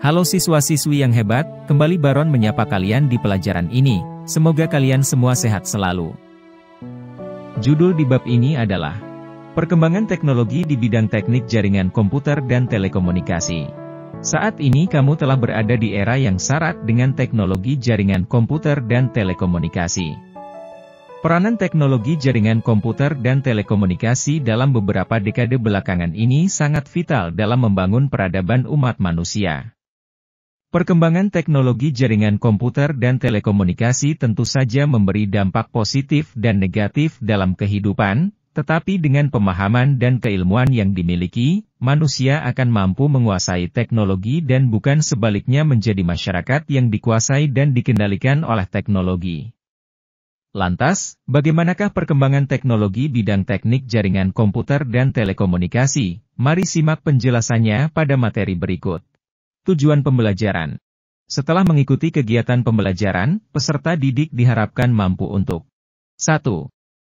Halo siswa-siswi yang hebat, kembali Baron menyapa kalian di pelajaran ini. Semoga kalian semua sehat selalu. Judul di bab ini adalah Perkembangan Teknologi di Bidang Teknik Jaringan Komputer dan Telekomunikasi. Saat ini kamu telah berada di era yang syarat dengan teknologi jaringan komputer dan telekomunikasi. Peranan teknologi jaringan komputer dan telekomunikasi dalam beberapa dekade belakangan ini sangat vital dalam membangun peradaban umat manusia. Perkembangan teknologi jaringan komputer dan telekomunikasi tentu saja memberi dampak positif dan negatif dalam kehidupan, tetapi dengan pemahaman dan keilmuan yang dimiliki, manusia akan mampu menguasai teknologi dan bukan sebaliknya menjadi masyarakat yang dikuasai dan dikendalikan oleh teknologi. Lantas, bagaimanakah perkembangan teknologi bidang teknik jaringan komputer dan telekomunikasi? Mari simak penjelasannya pada materi berikut. Tujuan pembelajaran. Setelah mengikuti kegiatan pembelajaran, peserta didik diharapkan mampu untuk 1.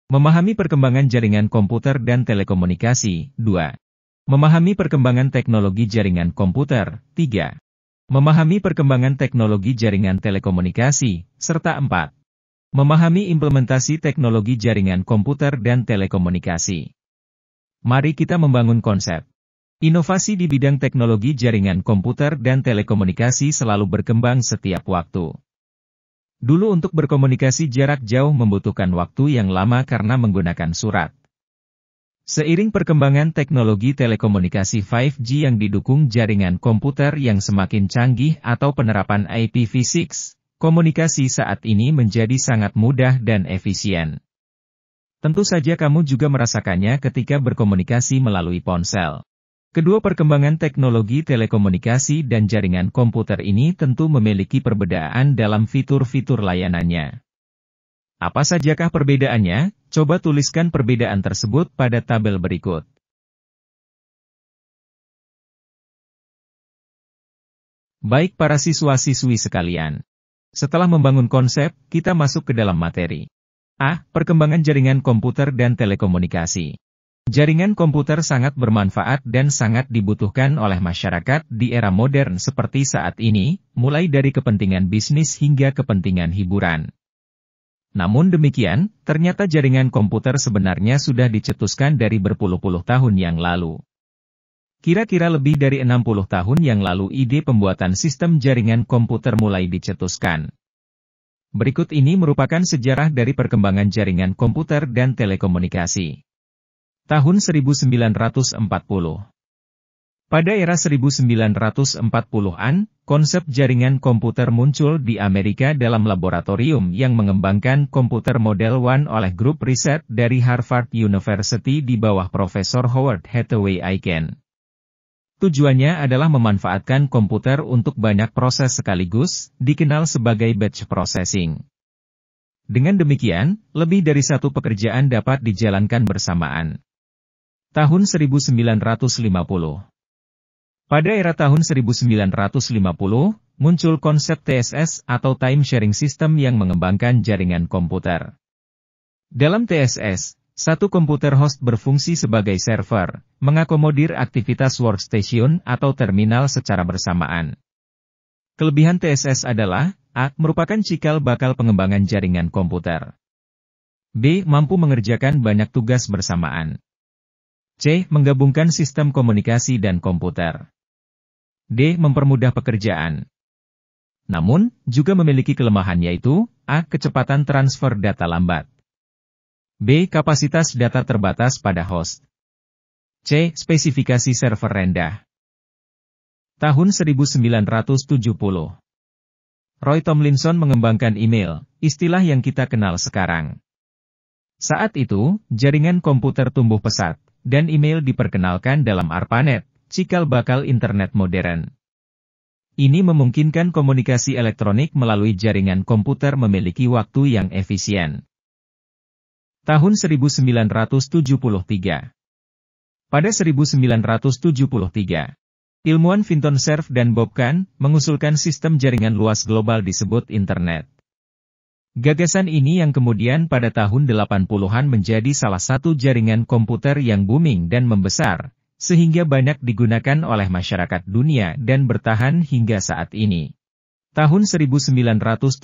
Memahami perkembangan jaringan komputer dan telekomunikasi. 2. Memahami perkembangan teknologi jaringan komputer. 3. Memahami perkembangan teknologi jaringan telekomunikasi. Serta 4. Memahami implementasi teknologi jaringan komputer dan telekomunikasi. Mari kita membangun konsep. Inovasi di bidang teknologi jaringan komputer dan telekomunikasi selalu berkembang setiap waktu. Dulu untuk berkomunikasi jarak jauh membutuhkan waktu yang lama karena menggunakan surat. Seiring perkembangan teknologi telekomunikasi 5G yang didukung jaringan komputer yang semakin canggih atau penerapan IPv6, komunikasi saat ini menjadi sangat mudah dan efisien. Tentu saja kamu juga merasakannya ketika berkomunikasi melalui ponsel. Kedua perkembangan teknologi telekomunikasi dan jaringan komputer ini tentu memiliki perbedaan dalam fitur-fitur layanannya. Apa sajakah perbedaannya? Coba tuliskan perbedaan tersebut pada tabel berikut. Baik para siswa-siswi sekalian. Setelah membangun konsep, kita masuk ke dalam materi. A. Perkembangan jaringan komputer dan telekomunikasi. Jaringan komputer sangat bermanfaat dan sangat dibutuhkan oleh masyarakat di era modern seperti saat ini, mulai dari kepentingan bisnis hingga kepentingan hiburan. Namun demikian, ternyata jaringan komputer sebenarnya sudah dicetuskan dari berpuluh-puluh tahun yang lalu. Kira-kira lebih dari 60 tahun yang lalu ide pembuatan sistem jaringan komputer mulai dicetuskan. Berikut ini merupakan sejarah dari perkembangan jaringan komputer dan telekomunikasi. Tahun 1940. Pada era 1940-an, konsep jaringan komputer muncul di Amerika dalam laboratorium yang mengembangkan komputer model 1 oleh grup riset dari Harvard University di bawah Profesor Howard Hathaway Aiken. Tujuannya adalah memanfaatkan komputer untuk banyak proses sekaligus, dikenal sebagai batch processing. Dengan demikian, lebih dari satu pekerjaan dapat dijalankan bersamaan. Tahun 1950. Pada era tahun 1950, muncul konsep TSS atau Time Sharing System yang mengembangkan jaringan komputer. Dalam TSS, satu komputer host berfungsi sebagai server, mengakomodir aktivitas workstation atau terminal secara bersamaan. Kelebihan TSS adalah, A. Merupakan cikal bakal pengembangan jaringan komputer. B. Mampu mengerjakan banyak tugas bersamaan. C. Menggabungkan sistem komunikasi dan komputer. D. Mempermudah pekerjaan. Namun, juga memiliki kelemahan yaitu, A. Kecepatan transfer data lambat. B. Kapasitas data terbatas pada host. C. Spesifikasi server rendah. Tahun 1970. Roy Tomlinson mengembangkan email, istilah yang kita kenal sekarang. Saat itu, jaringan komputer tumbuh pesat, dan email diperkenalkan dalam ARPANET, cikal bakal internet modern. Ini memungkinkan komunikasi elektronik melalui jaringan komputer memiliki waktu yang efisien. Tahun 1973. Pada 1973, ilmuwan Vinton Cerf dan Bob Kahn mengusulkan sistem jaringan luas global disebut Internet. Gagasan ini yang kemudian pada tahun 80-an menjadi salah satu jaringan komputer yang booming dan membesar, sehingga banyak digunakan oleh masyarakat dunia dan bertahan hingga saat ini. Tahun 1976.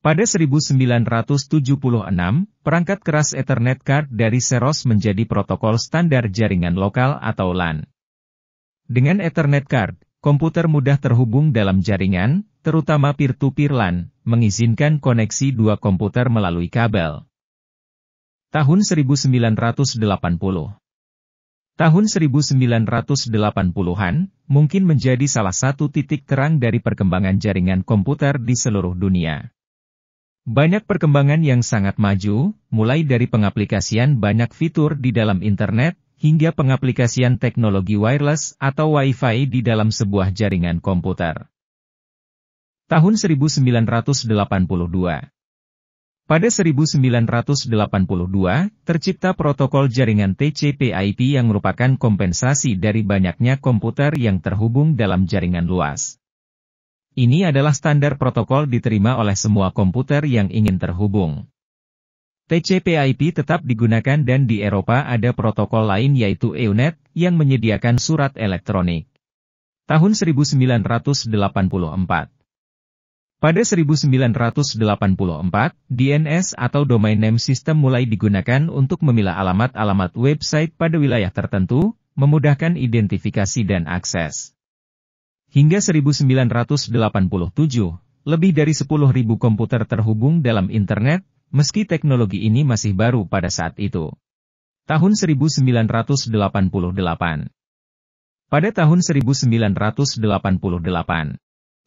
Pada 1976, perangkat keras Ethernet Card dari Xerox menjadi protokol standar jaringan lokal atau LAN. Dengan Ethernet Card, komputer mudah terhubung dalam jaringan, terutama peer-to-peer LAN, mengizinkan koneksi dua komputer melalui kabel. Tahun 1980. Tahun 1980-an, mungkin menjadi salah satu titik terang dari perkembangan jaringan komputer di seluruh dunia. Banyak perkembangan yang sangat maju, mulai dari pengaplikasian banyak fitur di dalam internet, hingga pengaplikasian teknologi wireless atau Wi-Fi di dalam sebuah jaringan komputer. Tahun 1982. Pada 1982, tercipta protokol jaringan TCP/IP yang merupakan kompensasi dari banyaknya komputer yang terhubung dalam jaringan luas. Ini adalah standar protokol diterima oleh semua komputer yang ingin terhubung. TCP/IP tetap digunakan dan di Eropa ada protokol lain yaitu EUNET, yang menyediakan surat elektronik. Tahun 1984. Pada 1984, DNS atau Domain Name System mulai digunakan untuk memilah alamat-alamat website pada wilayah tertentu, memudahkan identifikasi dan akses. Hingga 1987, lebih dari 10.000 komputer terhubung dalam internet, meski teknologi ini masih baru pada saat itu. Tahun 1988. Pada tahun 1988,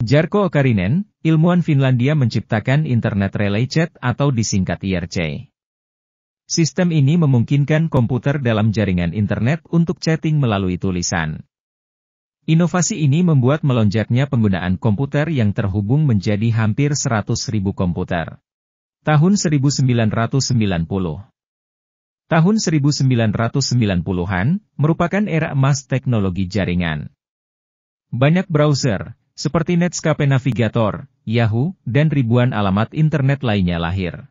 Jarkko Okarinen, ilmuwan Finlandia menciptakan Internet Relay Chat atau disingkat IRC. Sistem ini memungkinkan komputer dalam jaringan internet untuk chatting melalui tulisan. Inovasi ini membuat melonjaknya penggunaan komputer yang terhubung menjadi hampir 100.000 komputer. Tahun 1990. Tahun 1990-an, merupakan era emas teknologi jaringan. Banyak browser, seperti Netscape Navigator, Yahoo, dan ribuan alamat internet lainnya lahir.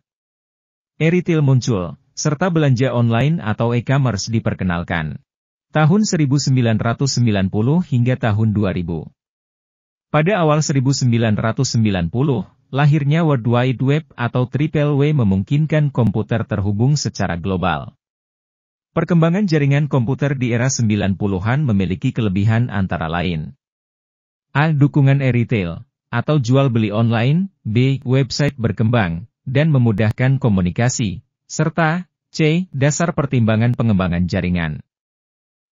E-retail muncul, serta belanja online atau e-commerce diperkenalkan. Tahun 1990 hingga tahun 2000. Pada awal 1990, lahirnya World Wide Web atau Triple W memungkinkan komputer terhubung secara global. Perkembangan jaringan komputer di era 90-an memiliki kelebihan antara lain. A. Dukungan e-retail, atau jual-beli online, B. Website berkembang, dan memudahkan komunikasi, serta C. Dasar pertimbangan pengembangan jaringan.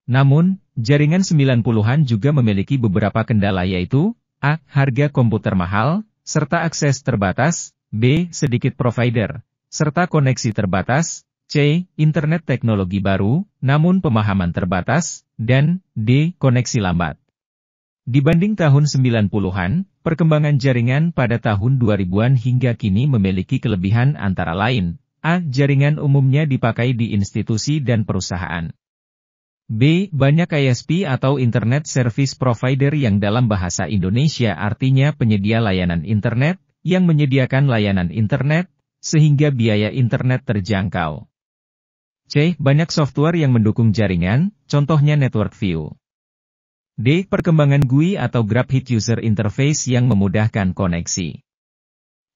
Namun, jaringan 90-an juga memiliki beberapa kendala yaitu, A. Harga komputer mahal, serta akses terbatas, B. Sedikit provider, serta koneksi terbatas, C. Internet teknologi baru, namun pemahaman terbatas, dan D. Koneksi lambat. Dibanding tahun 90-an, perkembangan jaringan pada tahun 2000-an hingga kini memiliki kelebihan antara lain, A. Jaringan umumnya dipakai di institusi dan perusahaan. B. Banyak ISP atau Internet Service Provider yang dalam bahasa Indonesia artinya penyedia layanan internet, yang menyediakan layanan internet, sehingga biaya internet terjangkau. C. Banyak software yang mendukung jaringan, contohnya Network View. D. Perkembangan GUI atau Graphic User Interface yang memudahkan koneksi.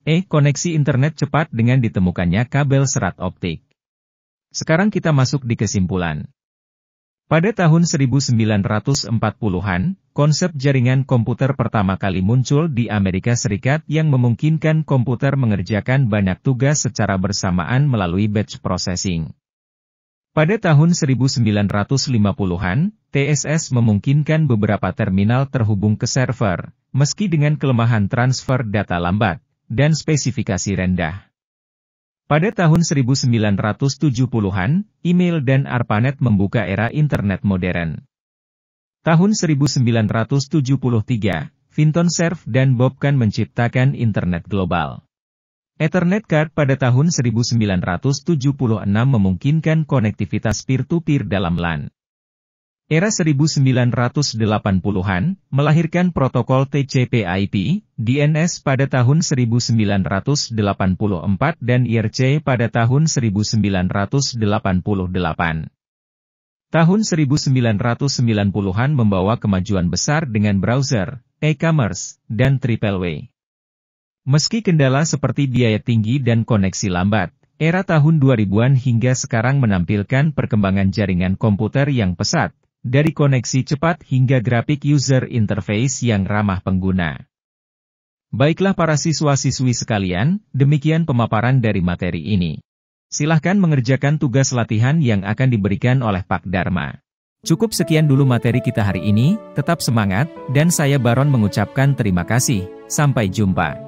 E. Koneksi internet cepat dengan ditemukannya kabel serat optik. Sekarang kita masuk di kesimpulan. Pada tahun 1940-an, konsep jaringan komputer pertama kali muncul di Amerika Serikat yang memungkinkan komputer mengerjakan banyak tugas secara bersamaan melalui batch processing. Pada tahun 1950-an, TSS memungkinkan beberapa terminal terhubung ke server, meski dengan kelemahan transfer data lambat, dan spesifikasi rendah. Pada tahun 1970-an, email dan ARPANET membuka era internet modern. Tahun 1973, Vinton Cerf dan Bob Kahn menciptakan internet global. Ethernet Card pada tahun 1976 memungkinkan konektivitas peer-to-peer dalam LAN. Era 1980-an, melahirkan protokol TCP/IP, DNS pada tahun 1984 dan IRC pada tahun 1988. Tahun 1990-an membawa kemajuan besar dengan browser, e-commerce, dan triple W. Meski kendala seperti biaya tinggi dan koneksi lambat, era tahun 2000-an hingga sekarang menampilkan perkembangan jaringan komputer yang pesat, dari koneksi cepat hingga grafik user interface yang ramah pengguna. Baiklah para siswa-siswi sekalian, demikian pemaparan dari materi ini. Silahkan mengerjakan tugas latihan yang akan diberikan oleh Pak Dharma. Cukup sekian dulu materi kita hari ini, tetap semangat, dan saya Baron mengucapkan terima kasih. Sampai jumpa.